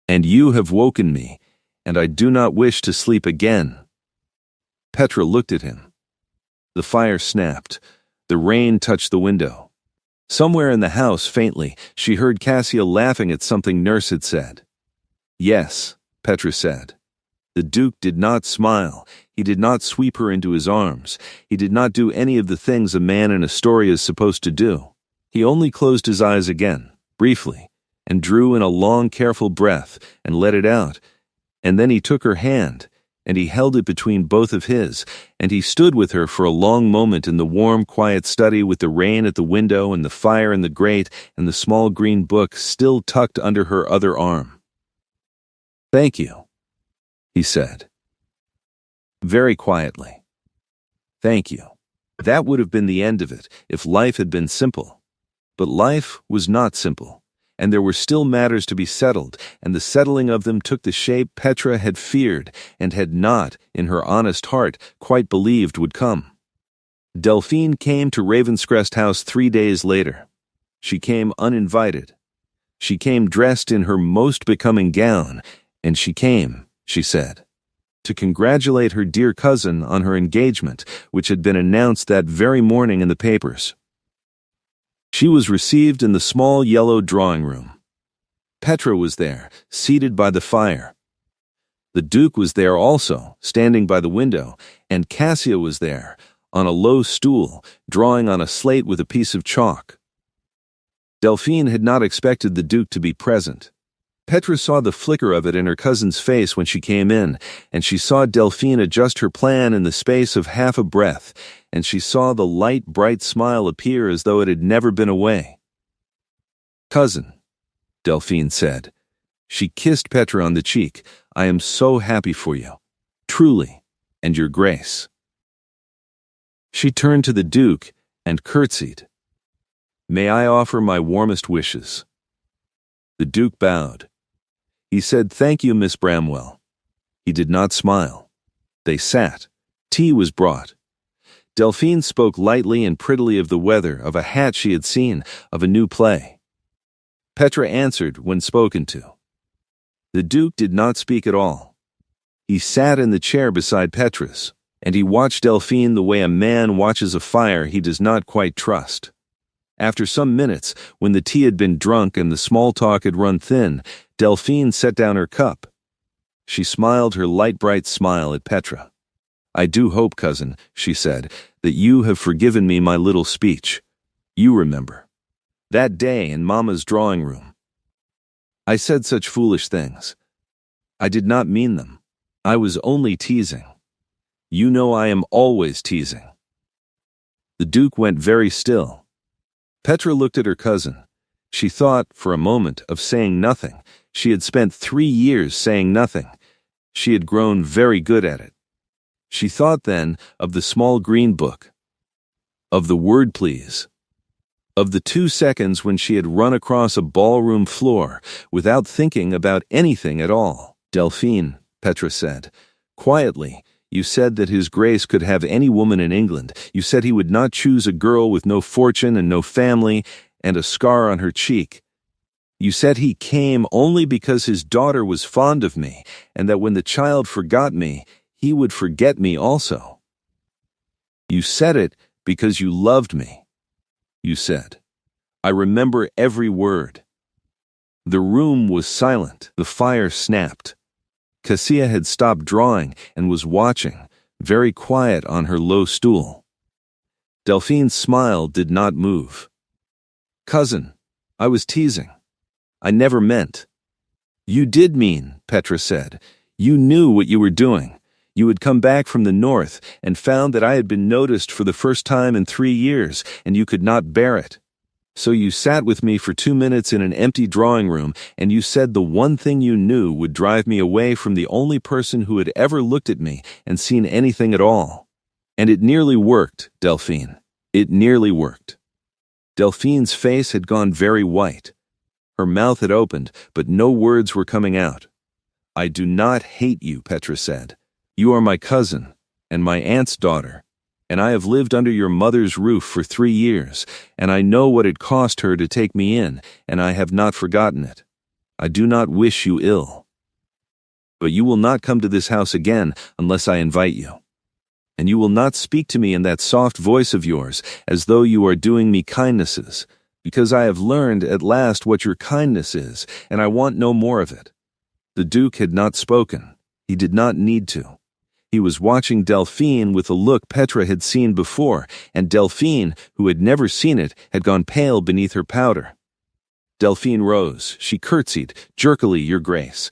And you have woken me, and I do not wish to sleep again. Petra looked at him. The fire snapped. The rain touched the window. Somewhere in the house, faintly, she heard Cassia laughing at something Nurse had said. Yes, Petra said. The Duke did not smile. He did not sweep her into his arms. He did not do any of the things a man in a story is supposed to do. He only closed his eyes again, briefly, and drew in a long, careful breath and let it out. And then he took her hand, and he held it between both of his, and he stood with her for a long moment in the warm, quiet study with the rain at the window and the fire in the grate and the small green book still tucked under her other arm. Thank you, he said. Very quietly. Thank you. That would have been the end of it if life had been simple. But life was not simple, and there were still matters to be settled, and the settling of them took the shape Petra had feared and had not, in her honest heart, quite believed would come. Delphine came to Ravenscrest House 3 days later. She came uninvited. She came dressed in her most becoming gown, and she came, she said, to congratulate her dear cousin on her engagement, which had been announced that very morning in the papers. She was received in the small yellow drawing room. Petra was there, seated by the fire. The Duke was there also, standing by the window, and Cassia was there, on a low stool, drawing on a slate with a piece of chalk. Delphine had not expected the Duke to be present. Petra saw the flicker of it in her cousin's face when she came in, and she saw Delphine adjust her plan in the space of half a breath, and she saw the light, bright smile appear as though it had never been away. "Cousin," Delphine said. She kissed Petra on the cheek. "I am so happy for you, truly, and your grace." She turned to the Duke and curtsied. "May I offer my warmest wishes?" The Duke bowed. He said, "Thank you, Miss Bramwell." He did not smile. They sat. Tea was brought. Delphine spoke lightly and prettily of the weather, of a hat she had seen, of a new play. Petra answered when spoken to. The Duke did not speak at all. He sat in the chair beside Petra's, and he watched Delphine the way a man watches a fire he does not quite trust. After some minutes, when the tea had been drunk and the small talk had run thin, Delphine set down her cup. She smiled her light, bright smile at Petra. "I do hope, cousin," she said, "that you have forgiven me my little speech. You remember. That day in Mamma's drawing room. I said such foolish things. I did not mean them. I was only teasing. You know I am always teasing." The Duke went very still. Petra looked at her cousin. She thought, for a moment, of saying nothing. She had spent 3 years saying nothing. She had grown very good at it. She thought then of the small green book, of the word please, of the 2 seconds when she had run across a ballroom floor without thinking about anything at all. "Delphine," Petra said, quietly, "you said that His Grace could have any woman in England. You said he would not choose a girl with no fortune and no family and a scar on her cheek. You said he came only because his daughter was fond of me, and that when the child forgot me, he would forget me also. You said it because you loved me. You said. I remember every word." The room was silent. The fire snapped. Cassia had stopped drawing and was watching, very quiet on her low stool. Delphine's smile did not move. "Cousin, I was teasing. I never meant." "You did mean," Petra said. "You knew what you were doing. You had come back from the north and found that I had been noticed for the first time in 3 years, and you could not bear it. So you sat with me for 2 minutes in an empty drawing room, and you said the one thing you knew would drive me away from the only person who had ever looked at me and seen anything at all. And it nearly worked, Delphine. It nearly worked." Delphine's face had gone very white. Her mouth had opened, but no words were coming out. "I do not hate you," Petra said. "You are my cousin, and my aunt's daughter, and I have lived under your mother's roof for 3 years, and I know what it cost her to take me in, and I have not forgotten it. I do not wish you ill. But you will not come to this house again unless I invite you. And you will not speak to me in that soft voice of yours as though you are doing me kindnesses, because I have learned at last what your kindness is, and I want no more of it." The Duke had not spoken. He did not need to. He was watching Delphine with a look Petra had seen before, and Delphine, who had never seen it, had gone pale beneath her powder. Delphine rose. She curtsied, jerkily, "Your Grace.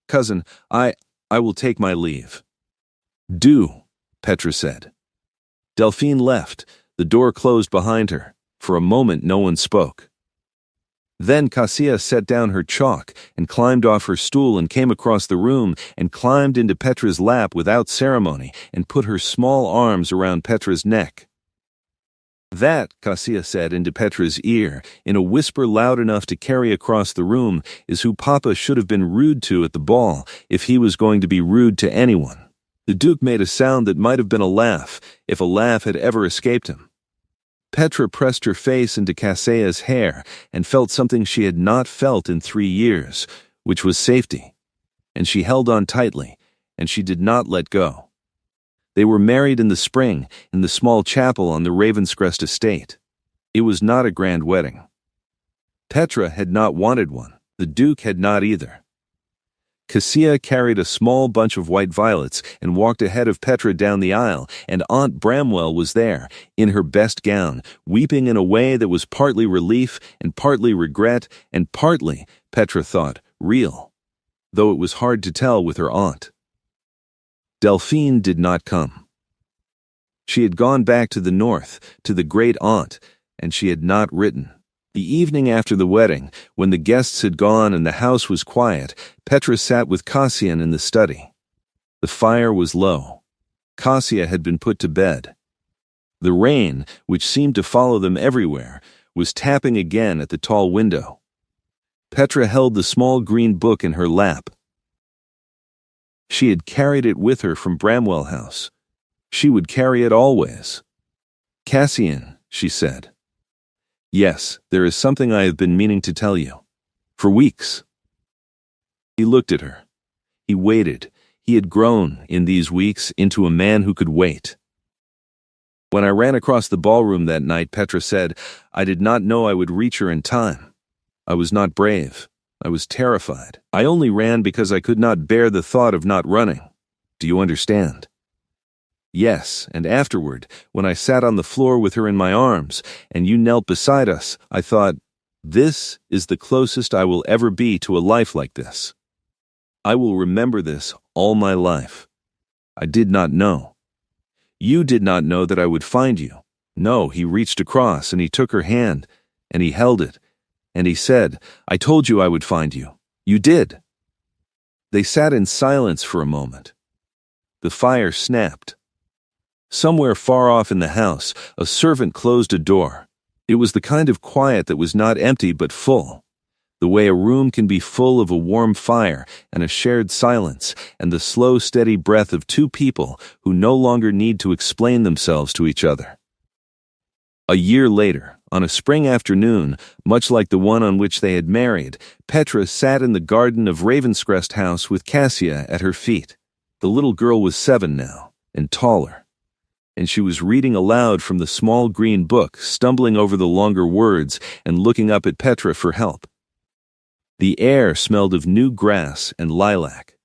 Cousin, I will take my leave." "Do," Petra said. Delphine left. The door closed behind her. For a moment no one spoke. Then Cassia set down her chalk and climbed off her stool and came across the room and climbed into Petra's lap without ceremony and put her small arms around Petra's neck. That, Cassia said into Petra's ear, in a whisper loud enough to carry across the room, is who Papa should have been rude to at the ball, if he was going to be rude to anyone. The Duke made a sound that might have been a laugh, if a laugh had ever escaped him. Petra pressed her face into Cassia's hair and felt something she had not felt in 3 years, which was safety. And she held on tightly, and she did not let go. They were married in the spring, in the small chapel on the Ravenscrest estate. It was not a grand wedding. Petra had not wanted one. The Duke had not either. Cassia carried a small bunch of white violets and walked ahead of Petra down the aisle, and Aunt Bramwell was there, in her best gown, weeping in a way that was partly relief and partly regret and partly, Petra thought, real, though it was hard to tell with her aunt. Delphine did not come. She had gone back to the north, to the great aunt, and she had not written. The evening after the wedding, when the guests had gone and the house was quiet, Petra sat with Cassian in the study. The fire was low. Cassia had been put to bed. The rain, which seemed to follow them everywhere, was tapping again at the tall window. Petra held the small green book in her lap. She had carried it with her from Bramwell House. She would carry it always. "Cassian," she said. "Yes, there is something I have been meaning to tell you. For weeks." He looked at her. He waited. He had grown, in these weeks, into a man who could wait. "When I ran across the ballroom that night," Petra said, "I did not know I would reach her in time. I was not brave. I was terrified. I only ran because I could not bear the thought of not running. Do you understand?" "Yes, and afterward, when I sat on the floor with her in my arms, and you knelt beside us, I thought, this is the closest I will ever be to a life like this. I will remember this all my life. I did not know. You did not know that I would find you. No, he reached across, and he took her hand, and he held it, and he said, 'I told you I would find you. You did.'" They sat in silence for a moment. The fire snapped. Somewhere far off in the house, a servant closed a door. It was the kind of quiet that was not empty but full, the way a room can be full of a warm fire and a shared silence and the slow, steady breath of two people who no longer need to explain themselves to each other. A year later, on a spring afternoon, much like the one on which they had married, Petra sat in the garden of Ravenscrest House with Cassia at her feet. The little girl was 7 now, and taller, and she was reading aloud from the small green book, stumbling over the longer words and looking up at Petra for help. The air smelled of new grass and lilac.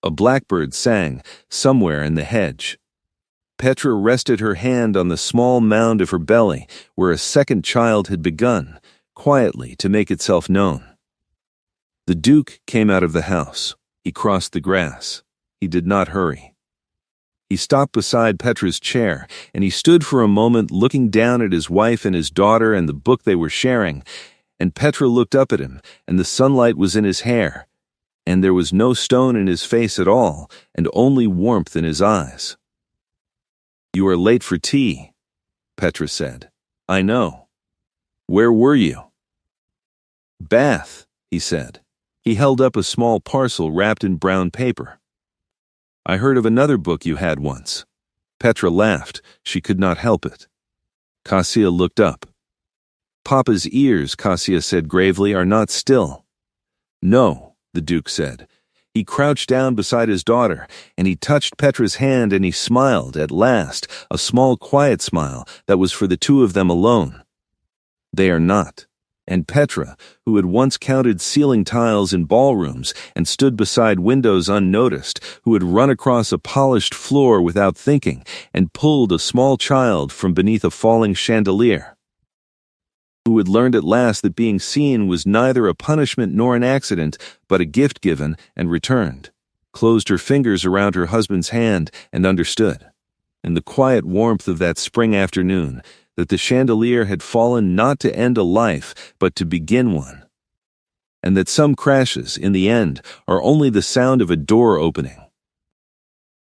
A blackbird sang somewhere in the hedge. Petra rested her hand on the small mound of her belly, where a second child had begun, quietly to make itself known. The Duke came out of the house. He crossed the grass. He did not hurry. He stopped beside Petra's chair, and he stood for a moment looking down at his wife and his daughter and the book they were sharing, and Petra looked up at him, and the sunlight was in his hair, and there was no stone in his face at all, and only warmth in his eyes. "You are late for tea," Petra said. "I know. Where were you?" "Bath," he said. He held up a small parcel wrapped in brown paper. "I heard of another book you had once." Petra laughed. She could not help it. Cassia looked up. "Papa's ears," Cassia said gravely, "are not still." "No," the Duke said. He crouched down beside his daughter, and he touched Petra's hand, and he smiled, at last, a small quiet smile that was for the two of them alone. "They are not." And Petra, who had once counted ceiling tiles in ballrooms and stood beside windows unnoticed, who had run across a polished floor without thinking and pulled a small child from beneath a falling chandelier, who had learned at last that being seen was neither a punishment nor an accident, but a gift given and returned, closed her fingers around her husband's hand and understood, in the quiet warmth of that spring afternoon, that the chandelier had fallen not to end a life, but to begin one, and that some crashes, in the end, are only the sound of a door opening,